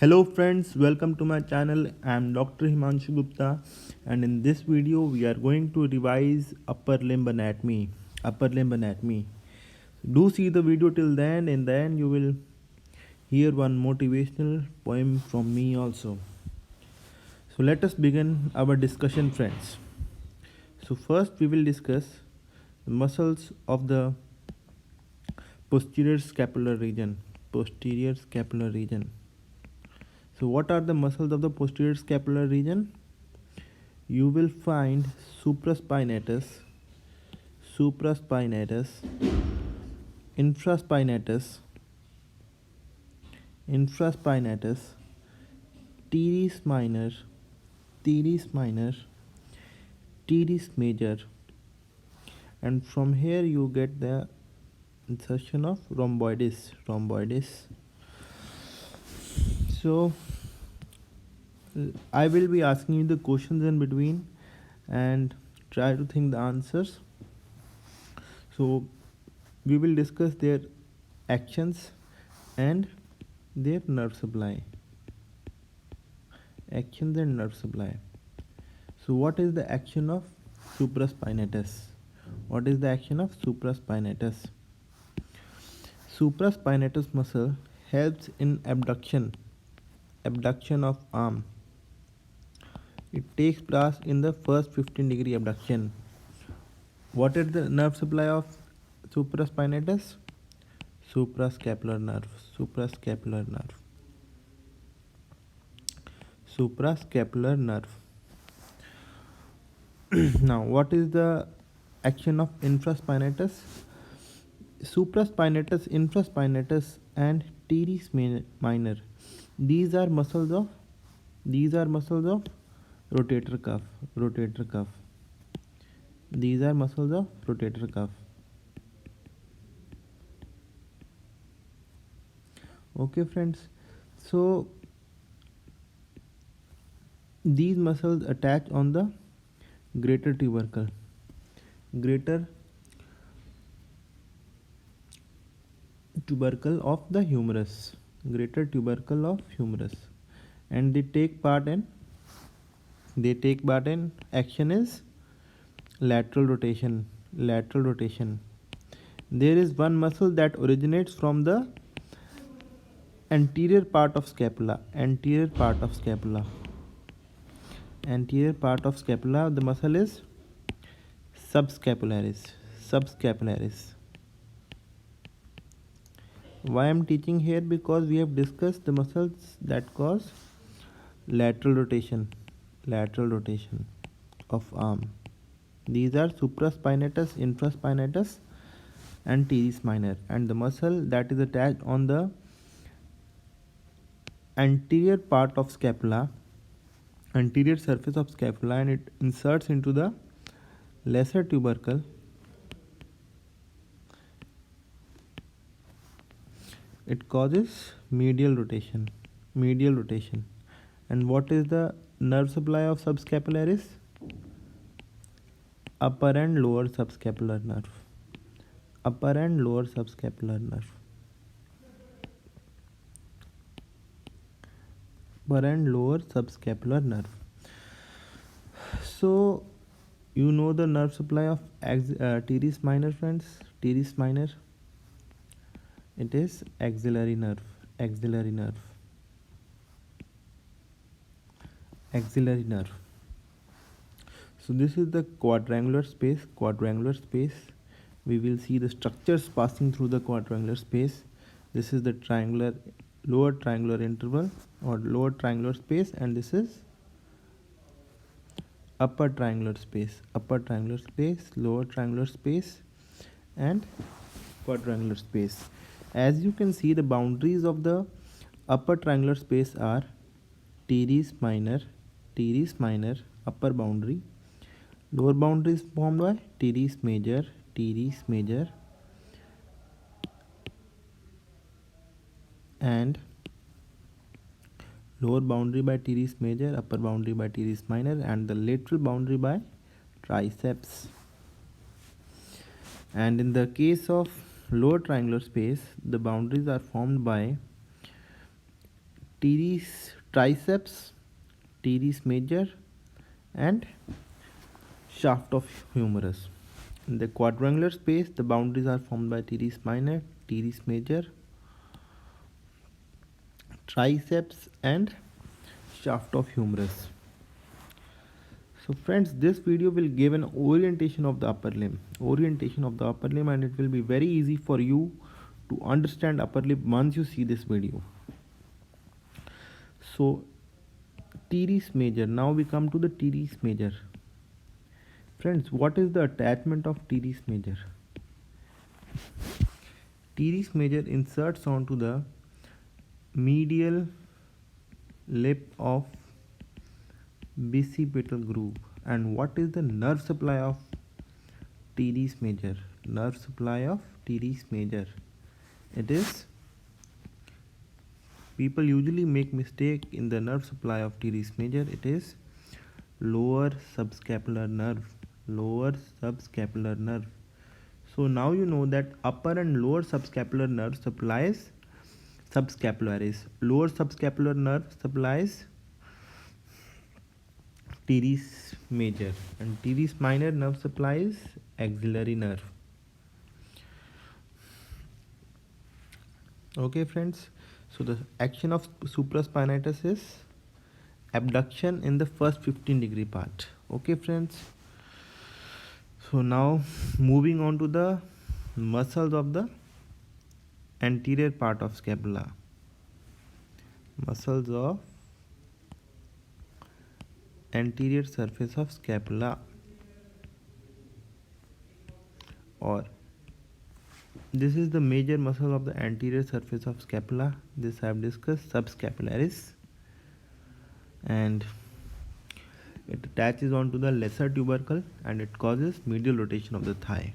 Hello friends, welcome to my channel. I am Dr. Himanshu Gupta, and in this video we are going to revise upper limb anatomy. Do see the video till then, and then you will hear one motivational poem from me also. So let us begin our discussion, friends. So first we will discuss the muscles of the posterior scapular region. So what are the muscles of the posterior scapular region? You will find supraspinatus, infraspinatus, teres minor, teres major, and from here you get the insertion of rhomboides. So I will be asking you the questions in between and try to think the answers. So we will discuss their actions and their nerve supply. So what is the action of supraspinatus? Supraspinatus muscle helps in abduction of arm. It takes place in the first 15-degree abduction. What is the nerve supply of supraspinatus? Suprascapular nerve. Now, what is the action of infraspinatus? Supraspinatus, infraspinatus, and teres minor. These are muscles of rotator cuff. These are muscles of rotator cuff. Okay, friends. So these muscles attach on the greater tubercle of the humerus, and they take part in action is lateral rotation. There is one muscle that originates from the anterior part of scapula. The muscle is subscapularis. Why I am teaching here? Because we have discussed the muscles that cause lateral rotation of arm. These are supraspinatus, infraspinatus, and teres minor, and the muscle that is attached on the anterior surface of scapula, and it inserts into the lesser tubercle. It causes medial rotation. And what is the nerve supply of subscapularis? Upper and lower subscapular nerve. So you know the nerve supply of teres minor, friends. It is axillary nerve. So this is the quadrangular space. We will see the structures passing through the quadrangular space. This is the lower triangular interval or lower triangular space, and this is upper triangular space, lower triangular space, and quadrangular space. As you can see, the boundaries of the upper triangular space are teres minor, upper boundary. Lower boundary is formed by teres major, and lower boundary by teres major, upper boundary by teres minor, and the lateral boundary by triceps. And in the case of lower triangular space, the boundaries are formed by teres triceps, teres major, and shaft of humerus. In the quadrangular space, the boundaries are formed by teres minor, teres major, triceps, and shaft of humerus. So friends, this video will give an orientation of the upper limb, and it will be very easy for you to understand upper limb once you see this video. So teres major, now we come to the teres major. Friends, what is the attachment of teres major? Teres major inserts onto the medial lip of bicipital groove. And what is the nerve supply of teres major? Nerve supply of teres major, it is, people usually make mistake in the nerve supply of teres major. It is lower subscapular nerve, lower subscapular nerve. So now you know that upper and lower subscapular nerve supplies subscapularis, lower subscapular nerve supplies teres major, and teres minor nerve supplies axillary nerve. Okay friends, so the action of supraspinatus is abduction in the first 15-degree part. Okay friends, so now moving on to the muscles of the anterior part of scapula. Muscles of anterior surface of scapula, or this is the major muscle of the anterior surface of scapula. This I have discussed, subscapularis, and it attaches onto the lesser tubercle and it causes medial rotation of the thigh,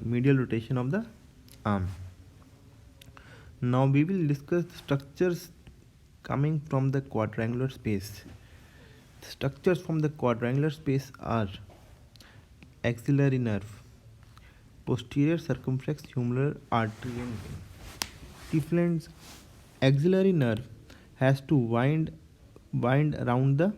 medial rotation of the arm. Now we will discuss the structures coming from the quadrangular space. The structures from the quadrangular space are axillary nerve, posterior circumflex humeral artery and vein. See friends, axillary nerve has to wind around the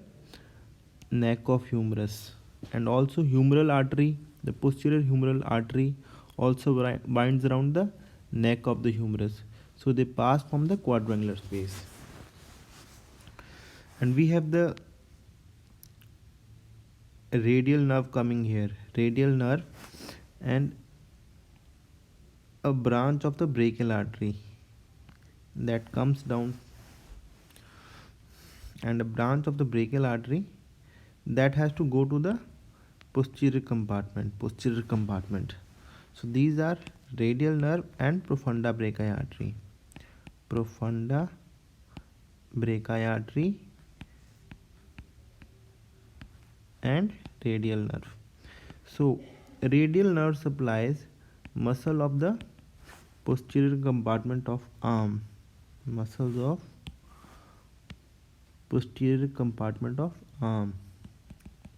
neck of humerus, and also humeral artery, the posterior humeral artery also binds around the neck of the humerus. So they pass from the quadrangular space. And we have the radial nerve coming here, radial nerve, and a branch of the brachial artery that comes down, and a branch of the brachial artery that has to go to the posterior compartment. So these are radial nerve and profunda brachii artery, profunda brachii artery and radial nerve. So radial nerve supplies muscle of the posterior compartment of arm, muscles of posterior compartment of arm.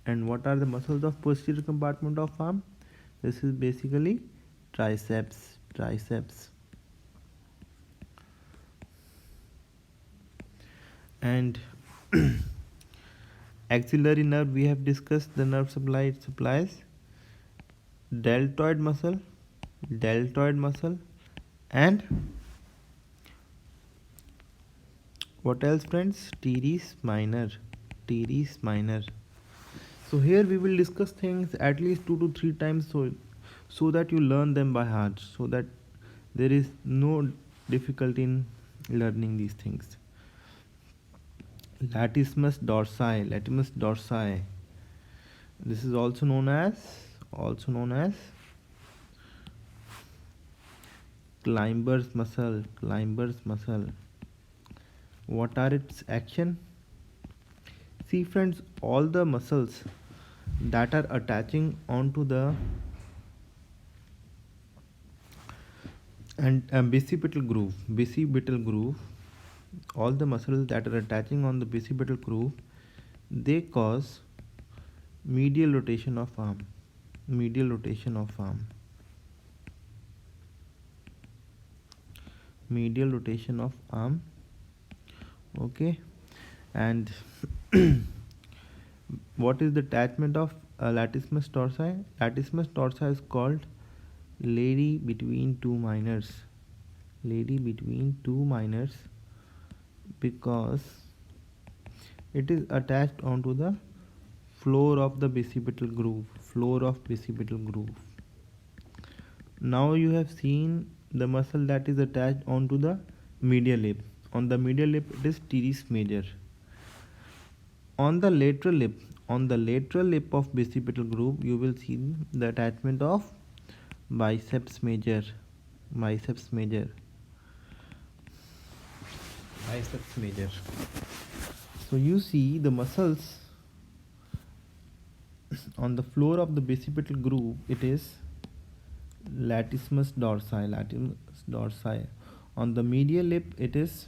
And what are the muscles of posterior compartment of arm? This is basically triceps. And axillary nerve, we have discussed the nerve supply. It supplies deltoid muscle, and what else friends? Teres minor. So here we will discuss things at least 2 to 3 times so that you learn them by heart, so that there is no difficulty in learning these things. Latissimus dorsi. This is also known as climber's muscle. What are its action? See friends, all the muscles that are attaching onto the bicipital groove, all the muscles that are attaching on the bicipital groove, they cause medial rotation of arm, Okay, and what is the attachment of latissimus dorsi? Latissimus dorsi is called lady between two minors. Lady between two minors, because it is attached onto the floor of the bicipital groove. Floor of bicipital groove. Now you have seen the muscle that is attached onto the medial lip. On the medial lip it is teres major. On the lateral lip of bicipital groove, you will see the attachment of biceps major. Biceps major. Biceps major. So you see the muscles on the floor of the bicipital groove. It is latissimus dorsi. Latissimus dorsi. On the medial lip it is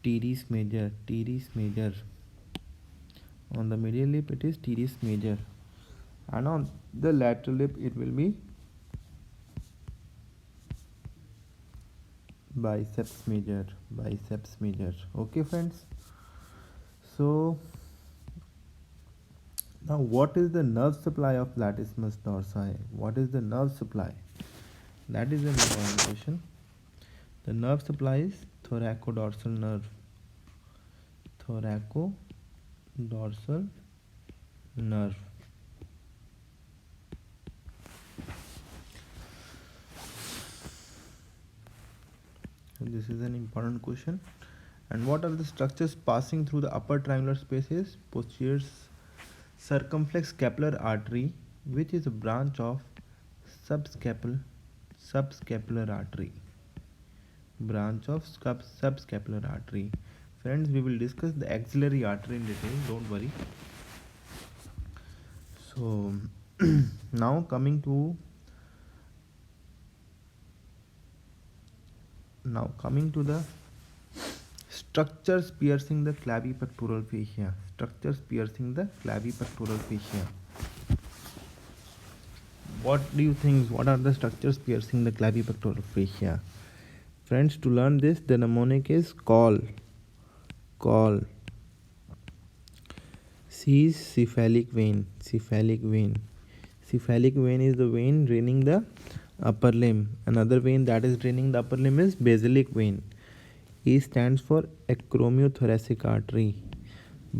teres major. Teres major. On the medial lip it is teres major, and on the lateral lip it will be biceps major. Biceps major. Okay friends, so now what is the nerve supply of latissimus dorsi? What is the nerve supply? That is an important question. The nerve supply is thoracodorsal nerve. Thoracodorsal nerve. So this is an important question. And what are the structures passing through the upper triangular spaces? Posterior circumflex scapular artery, which is a branch of subscapular artery. Branch of subscapular artery. Friends, we will discuss the axillary artery in detail, don't worry. So now coming to the structures piercing the clavipectoral fascia. Structures piercing the clavipectoral fascia. What do you think? What are the structures piercing the clavipectoral fascia? Friends, to learn this, the mnemonic is call. C is cephalic vein. Cephalic vein is the vein draining the upper limb. Another vein that is draining the upper limb is basilic vein. E stands for acromiothoracic artery.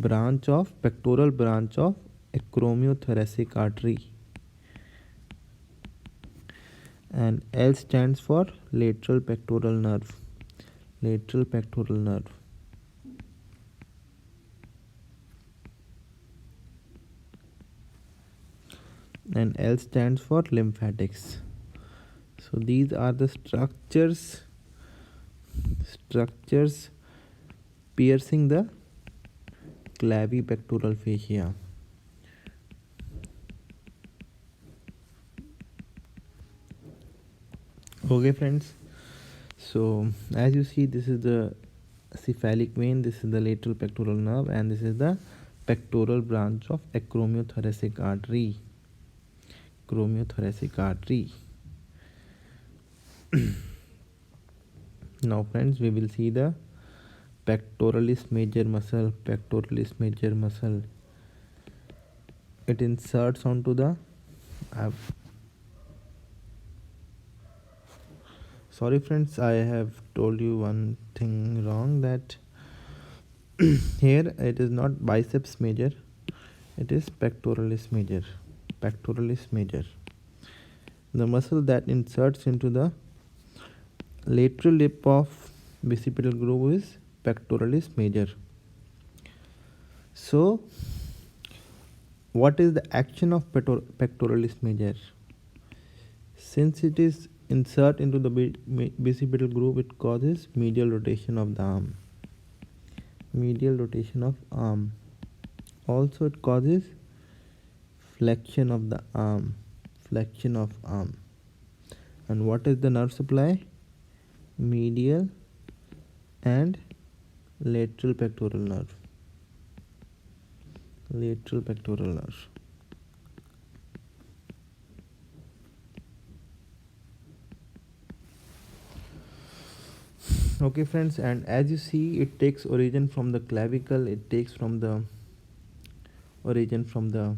Pectoral branch of acromiothoracic artery. And L stands for lateral pectoral nerve. Lateral pectoral nerve. And L stands for lymphatics. So these are the structures piercing the clavipectoral fascia. Okay friends, so as you see, this is the cephalic vein, this is the lateral pectoral nerve, and this is the pectoral branch of acromiothoracic artery. Acromiothoracic artery. Now friends, we will see the pectoralis major muscle. Pectoralis major muscle. It inserts onto the sorry friends, I have told you one thing wrong, that here it is not biceps major, it is pectoralis major. Pectoralis major. The muscle that inserts into the lateral lip of bicipital groove is pectoralis major. So what is the action of pectoralis major? Since it is insert into the bicipital groove, it causes medial rotation of the arm. Medial rotation of arm. Also it causes flexion of the arm. Flexion of arm. And what is the nerve supply? Medial and lateral pectoral nerve. Lateral pectoral nerve. Okay friends, and as you see, it takes origin from the clavicle, it takes from the origin from the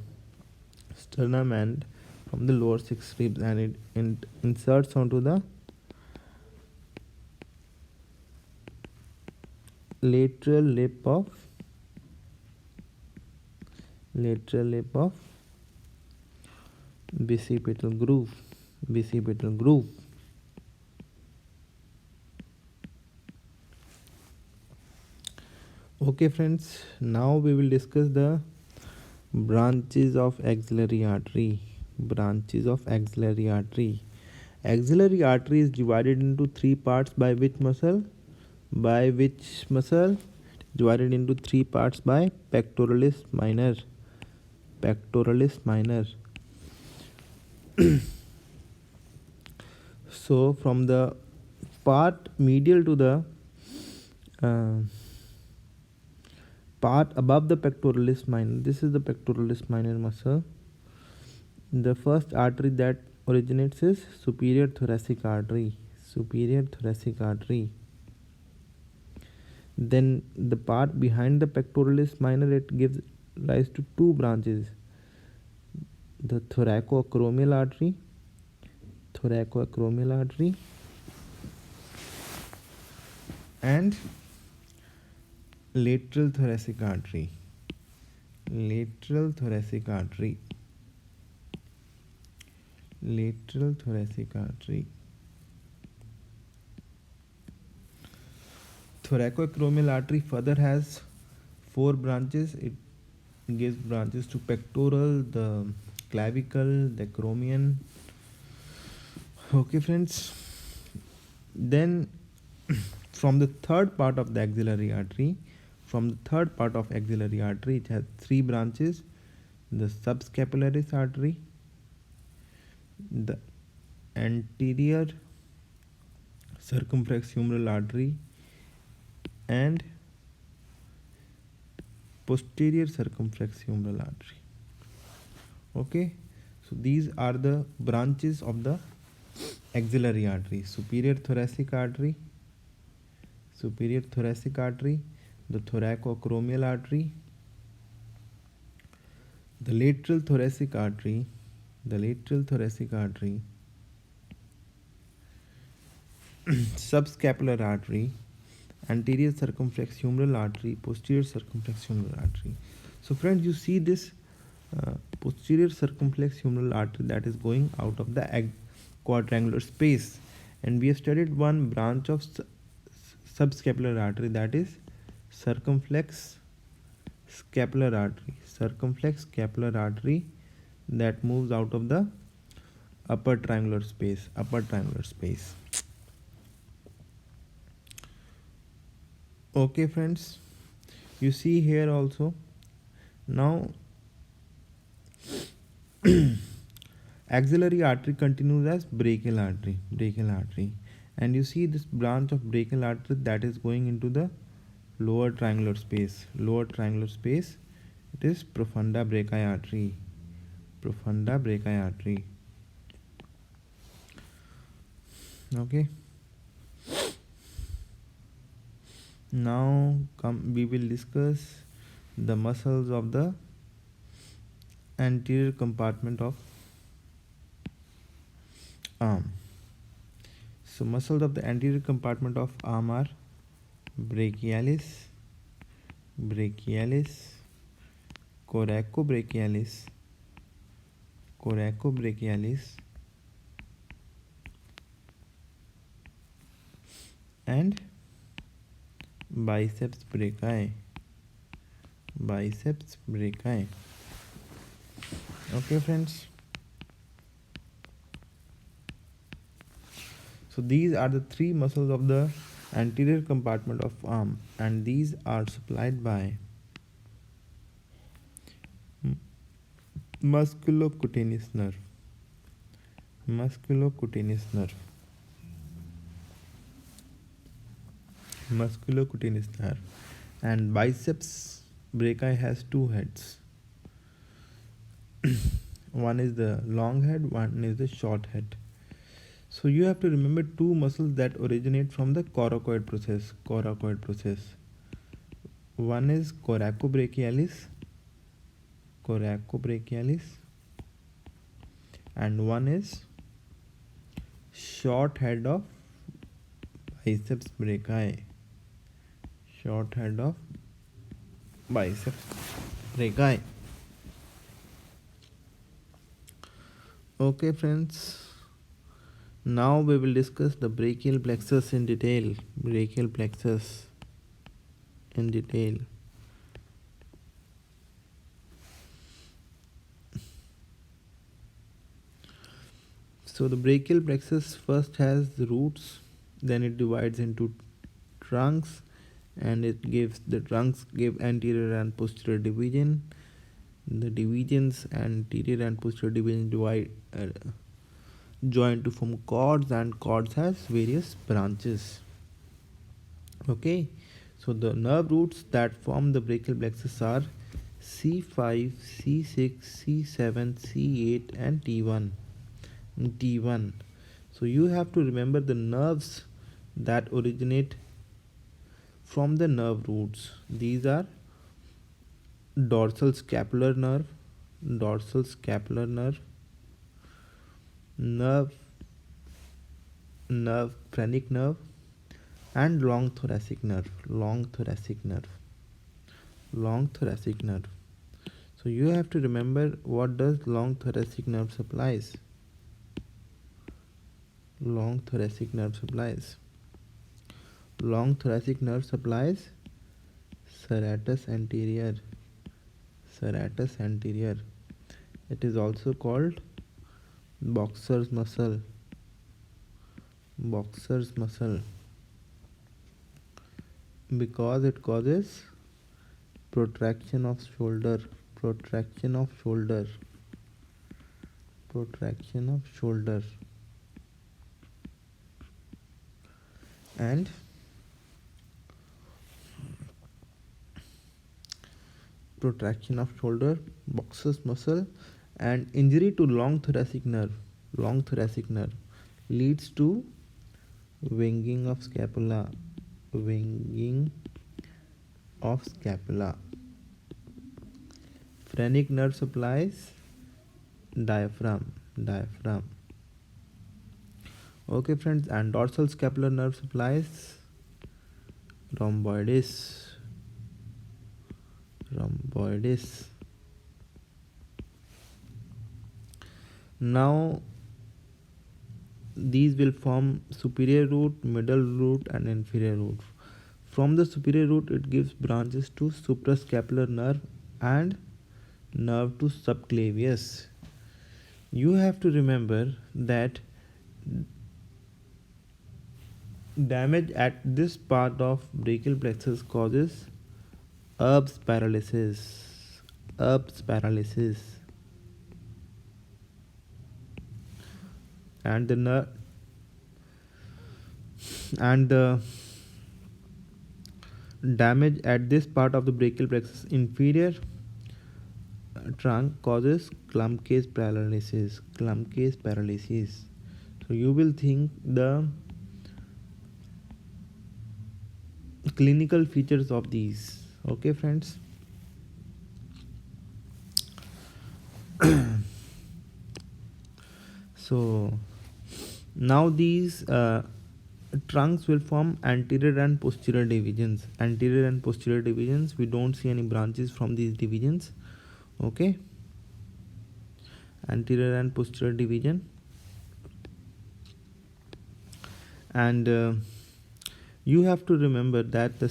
sternum and from the lower six ribs, and it inserts onto the lateral lip of bicipital groove. Okay friends, now we will discuss the branches of axillary artery. Axillary artery is divided into three parts by which muscle? Divided into three parts by pectoralis minor. So from the part medial to the uh, part above the pectoralis minor, this is the pectoralis minor muscle. The first artery that originates is superior thoracic artery. Then the part behind the pectoralis minor, it gives rise to two branches: the thoracoacromial artery and lateral thoracic artery. Thoracoacromial artery further has four branches. It gives branches to pectoral, the clavicle, the acromion. Okay friends, then from the third part of axillary artery, it has three branches: the subscapularis artery, the anterior circumflex humeral artery, and posterior circumflex humeral artery. Okay, so these are the branches of the axillary artery: superior thoracic artery, the thoracoacromial artery, the lateral thoracic artery, subscapular artery, anterior circumflex humeral artery, posterior circumflex humeral artery. So friends, you see this posterior circumflex humeral artery that is going out of the quadrangular space, and we have studied one branch of subscapular artery, that is circumflex scapular artery, that moves out of the upper triangular space. Okay friends, you see here also. Now axillary artery continues as brachial artery, and you see this branch of brachial artery that is going into the lower triangular space. It is profunda brachii artery. Okay, now we will discuss the muscles of the anterior compartment of arm. So muscles of the anterior compartment of arm are brachialis, coracobrachialis, and biceps brachii. Okay friends, so these are the three muscles of the anterior compartment of arm, and these are supplied by musculocutaneous nerve. And biceps brachii has two heads. One is the long head, one is the short head. So you have to remember two muscles that originate from the coracoid process. Coracoid process. One is coracobrachialis, coracobrachialis, and one is short head of biceps brachii. Short head of biceps brachii. Okay, friends. Now we will discuss the brachial plexus in detail. Brachial plexus in detail. So the brachial plexus first has the roots, then it divides into trunks, and the trunks give anterior and posterior division. The divisions, anterior and posterior division join to form cords, and cords has various branches. Okay, so the nerve roots that form the brachial plexus are C5, C6, C7, C8 and T1. So you have to remember the nerves that originate from the nerve roots. These are dorsal scapular nerve, nerve phrenic nerve, and long thoracic nerve. So you have to remember what does long thoracic nerve supplies. Long thoracic nerve supplies serratus anterior. It is also called boxer's muscle. Because it causes protraction of shoulder. And protraction of shoulder, boxer's muscle, and injury to long thoracic nerve leads to winging of scapula. Phrenic nerve supplies diaphragm. Okay, friends, and dorsal scapular nerve supplies rhomboids. Now these will form superior root, middle root and inferior root. From the superior root it gives branches to suprascapular nerve and nerve to subclavius. You have to remember that damage at this part of brachial plexus causes Erb's paralysis. And the damage at this part of the brachial plexus inferior trunk causes clump case paralysis. So you will think the clinical features of these. Okay, friends. So now these trunks will form anterior and posterior divisions. We don't see any branches from these divisions. Okay, anterior and posterior division, and you have to remember that the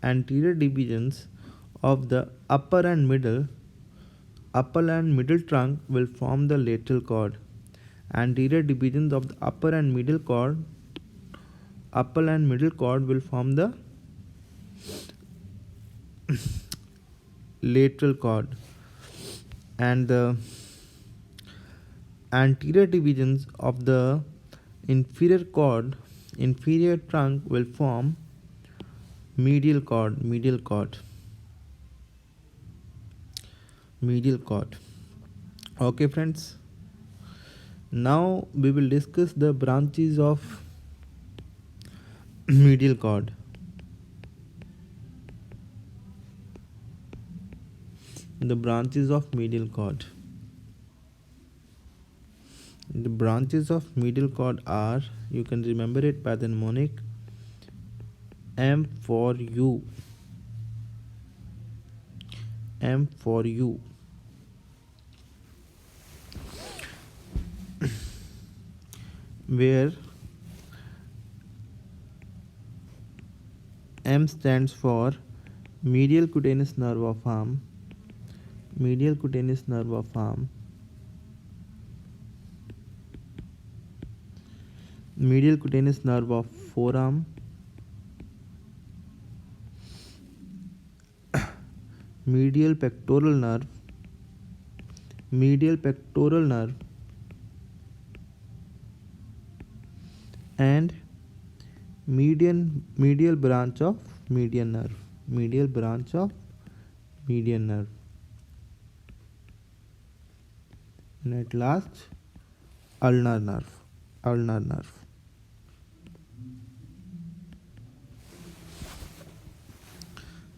anterior divisions of the upper and middle trunk will form the lateral cord. Anterior divisions of the upper and middle cord will form the lateral cord, and the anterior divisions of the inferior trunk will form medial cord. Okay, friends. Now we will discuss the branches of medial cord. The branches of medial cord. The branches of medial cord are, you can remember it by the mnemonic M for U. M for U. Where M stands for medial cutaneous nerve of arm, medial cutaneous nerve of arm, medial cutaneous nerve of forearm, medial pectoral nerve, medial pectoral nerve, and medial branch of median nerve, medial branch of median nerve, and at last ulnar nerve, ulnar nerve.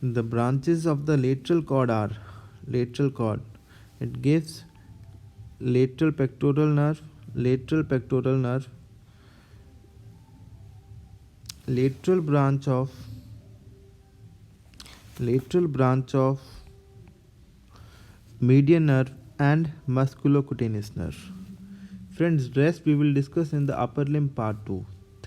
The branches of the lateral cord are lateral cord. It gives lateral pectoral nerve, lateral pectoral nerve, lateral branch of median nerve, and musculocutaneous nerve. Friends, rest we will discuss in the upper limb part 2.